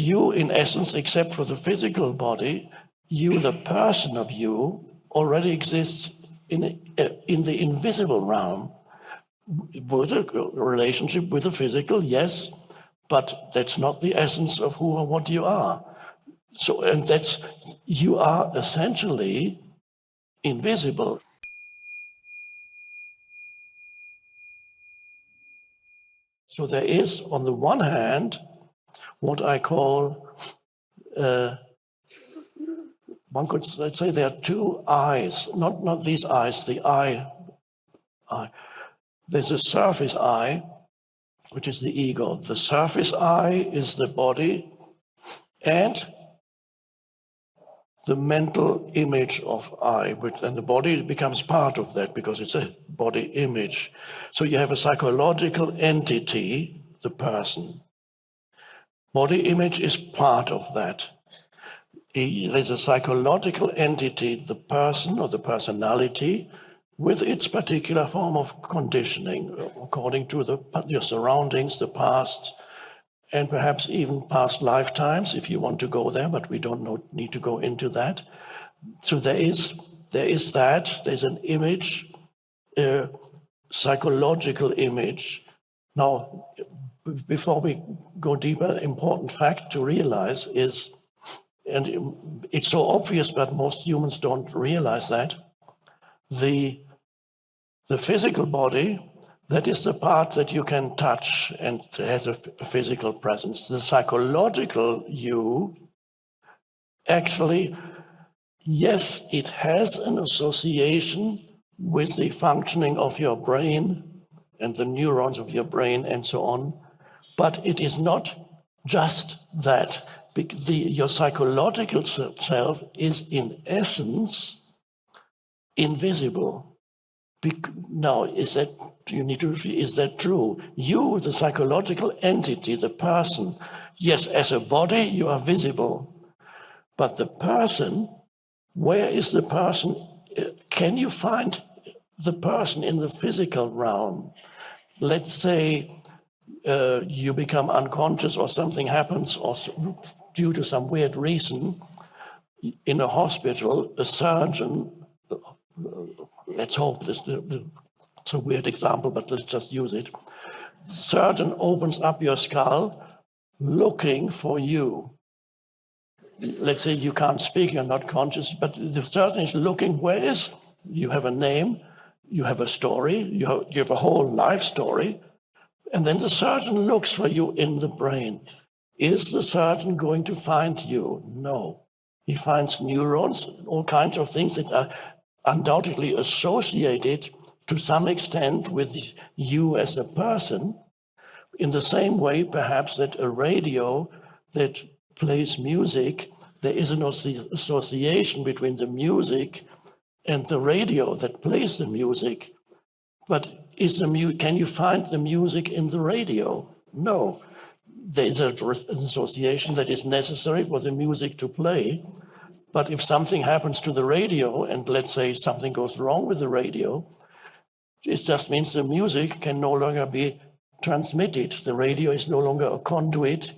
you, in essence, except for the physical body, you, the person of you, already exists in the invisible realm, with a relationship with the physical, yes, but that's not the essence of who or what you are. So, and you are essentially invisible. So there is, on the one hand, what I call, one could say there are two eyes, not these eyes, the eye. There's a surface eye, which is the ego. The surface eye is the body, and the mental image of I, and the body becomes part of that because it's a body image. So you have a psychological entity, the person. Body image is part of that. There's a psychological entity, the person or the personality, with its particular form of conditioning, according to your surroundings, the past, and perhaps even past lifetimes, if you want to go there, but we don't need to go into that. So there is that, there's an image, a psychological image. Now, before we go deeper, important fact to realize is, and it's so obvious, but most humans don't realize that, the physical body, that is the part that you can touch and has a physical presence. The psychological you, actually, yes, it has an association with the functioning of your brain and the neurons of your brain and so on, but it is not just that. Your psychological self is, in essence, invisible. Now, is that true? You, the psychological entity, the person, yes, as a body, you are visible. But the person, where is the person? Can you find the person in the physical realm? Let's say you become unconscious or something happens, or due to some weird reason, in a hospital, a surgeon, let's hope it's a weird example, but let's just use it. The surgeon opens up your skull looking for you. Let's say you can't speak, you're not conscious, but the surgeon is looking, you have a name, you have a story, you have a whole life story, and then the surgeon looks for you in the brain. Is the surgeon going to find you? No. He finds neurons, all kinds of things that are undoubtedly associated to some extent with you as a person, in the same way perhaps that a radio that plays music, there is an association between the music and the radio that plays the music. But can you find the music in the radio? No. There's an association that is necessary for the music to play. But if something happens to the radio, and let's say something goes wrong with the radio, it just means the music can no longer be transmitted. The radio is no longer a conduit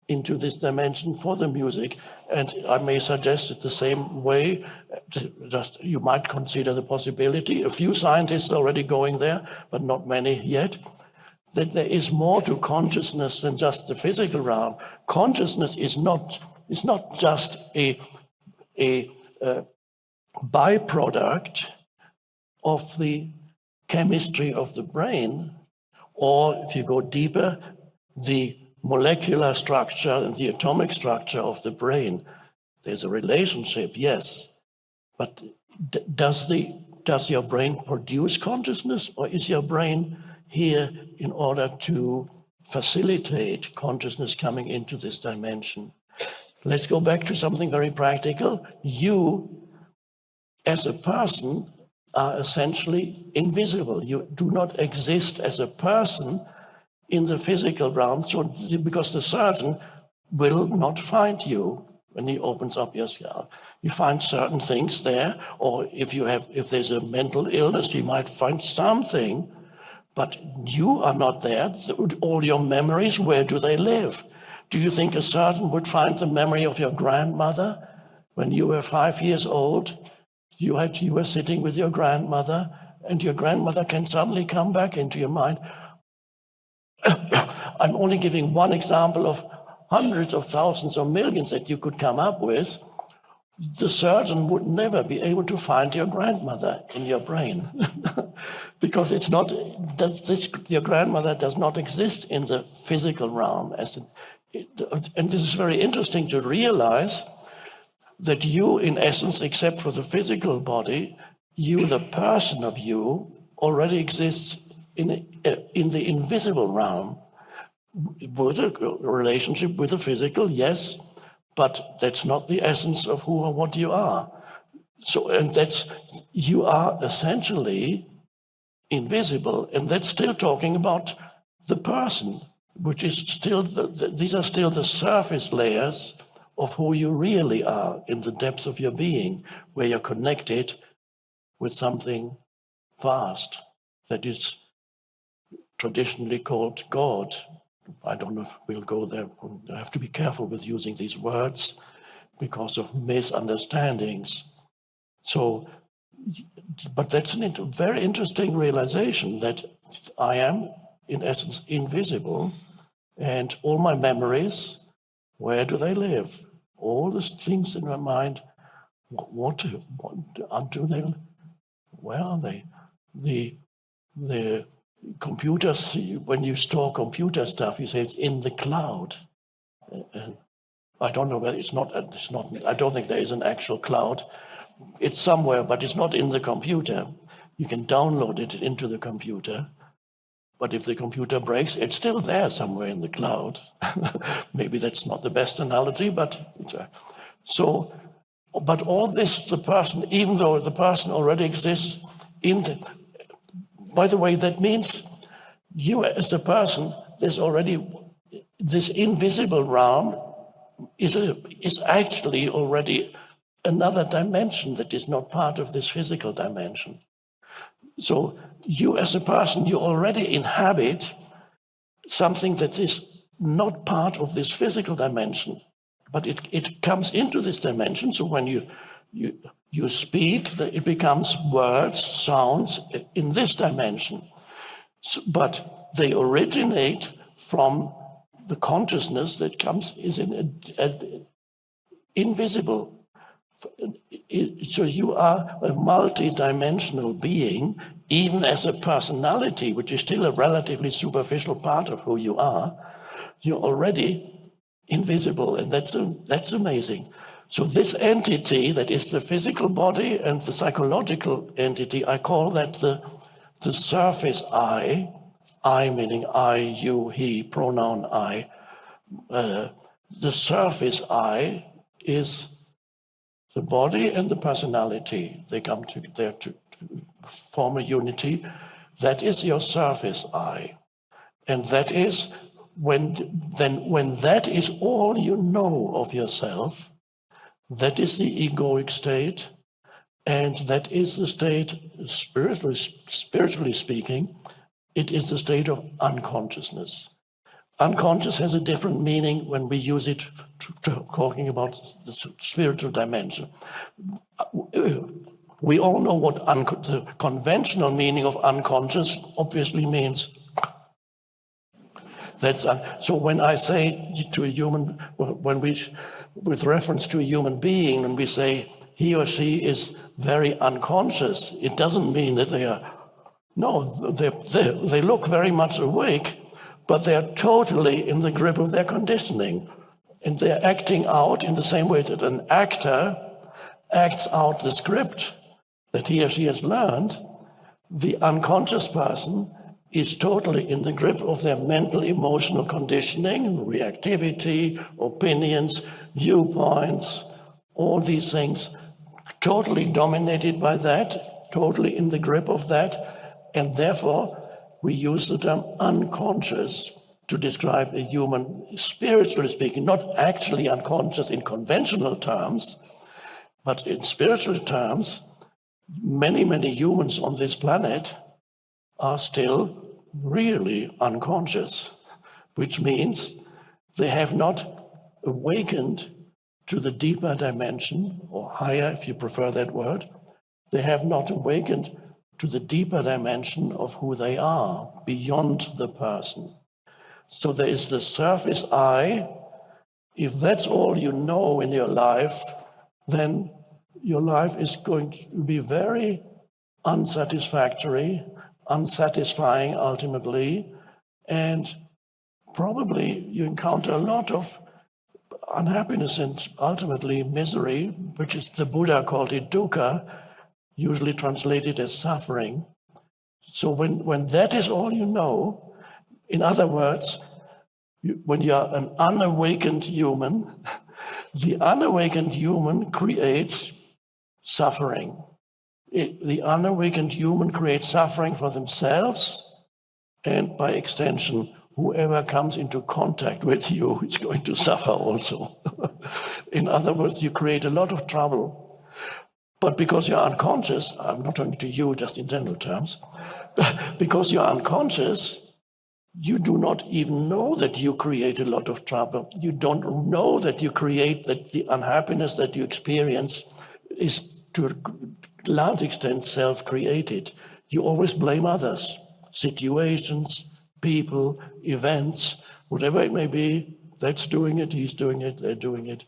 into this dimension for the music. And I may suggest it the same way, just you might consider the possibility, a few scientists already going there, but not many yet, that there is more to consciousness than just the physical realm. Consciousness is not just a byproduct of the chemistry of the brain, or if you go deeper, the molecular structure and the atomic structure of the brain. There's a relationship, yes, but does your brain produce consciousness, or is your brain here in order to facilitate consciousness coming into this dimension? Let's go back to something very practical. You, as a person, are essentially invisible. You do not exist as a person in the physical realm, because the surgeon will not find you when he opens up your skull. You find certain things there, or if there's a mental illness, you might find something, but you are not there. All your memories, where do they live? Do you think a surgeon would find the memory of your grandmother when you were 5 years old? You were sitting with your grandmother, and your grandmother can suddenly come back into your mind. I'm only giving one example of hundreds of thousands or millions that you could come up with. The surgeon would never be able to find your grandmother in your brain because it's not your grandmother does not exist in the physical realm. And this is very interesting to realize that you, in essence, except for the physical body, you, the person of you, already exists in the invisible realm with a relationship with the physical, yes, but that's not the essence of who or what you are. So, and you are essentially invisible, and that's still talking about the person, which is still, these are still the surface layers of who you really are in the depths of your being, where you're connected with something vast that is traditionally called God. I don't know if we'll go there. I have to be careful with using these words because of misunderstandings. So, but that's a very interesting realization that I am, in essence, invisible, and all my memories, where do they live? All the things in my mind, what do they? Where are they? The computers, when you store computer stuff, you say it's in the cloud. I don't know whether it's not, I don't think there is an actual cloud. It's somewhere, but it's not in the computer. You can download it into the computer. But if the computer breaks, it's still there somewhere in the cloud. Maybe that's not the best analogy, but so, but all this, the person, even though the person already exists in the, by the way, that means you as a person, there's already, this invisible realm is actually already another dimension that is not part of this physical dimension. So you as a person, you already inhabit something that is not part of this physical dimension, but it comes into this dimension. So when you speak, it becomes words, sounds in this dimension. So, but they originate from the consciousness that is invisible. So you are a multidimensional being, even as a personality, which is still a relatively superficial part of who you are. You're already invisible, and that's amazing. So this entity that is the physical body and the psychological entity, I call that the surface I meaning I, you, he, pronoun I. The surface I is the body and the personality. They come together to form a unity. That is your surface I. And that is when that is all you know of yourself, that is the egoic state, and that is the state, spiritually speaking, it is the state of unconsciousness. Unconscious has a different meaning when we use it talking about the spiritual dimension. We all know what the conventional meaning of unconscious obviously means. So when I say to a human, with reference to a human being, when we say he or she is very unconscious, it doesn't mean that they are. No, they look very much awake, but they are totally in the grip of their conditioning. And they're acting out in the same way that an actor acts out the script that he or she has learned. The unconscious person is totally in the grip of their mental, emotional conditioning, reactivity, opinions, viewpoints, all these things, totally dominated by that, totally in the grip of that. And therefore, we use the term unconscious to describe a human, spiritually speaking, not actually unconscious in conventional terms, but in spiritual terms, many, many humans on this planet are still really unconscious, which means they have not awakened to the deeper dimension, or higher if you prefer that word. They have not awakened to the deeper dimension of who they are, beyond the person. So there is the surface I. If that's all you know in your life, then your life is going to be very unsatisfactory, unsatisfying ultimately, and probably you encounter a lot of unhappiness and ultimately misery, which is the Buddha called it dukkha, usually translated as suffering. So when that is all you know, in other words, when you are an unawakened human, the unawakened human creates suffering. The unawakened human creates suffering for themselves, and by extension, whoever comes into contact with you is going to suffer also. In other words, you create a lot of trouble. But because you're unconscious, I'm not talking to you just in general terms, because you're unconscious, you do not even know that you create a lot of trouble. You don't know that you create, that the unhappiness that you experience is to a large extent self-created. You always blame others, situations, people, events, whatever it may be. That's doing it, he's doing it, they're doing it.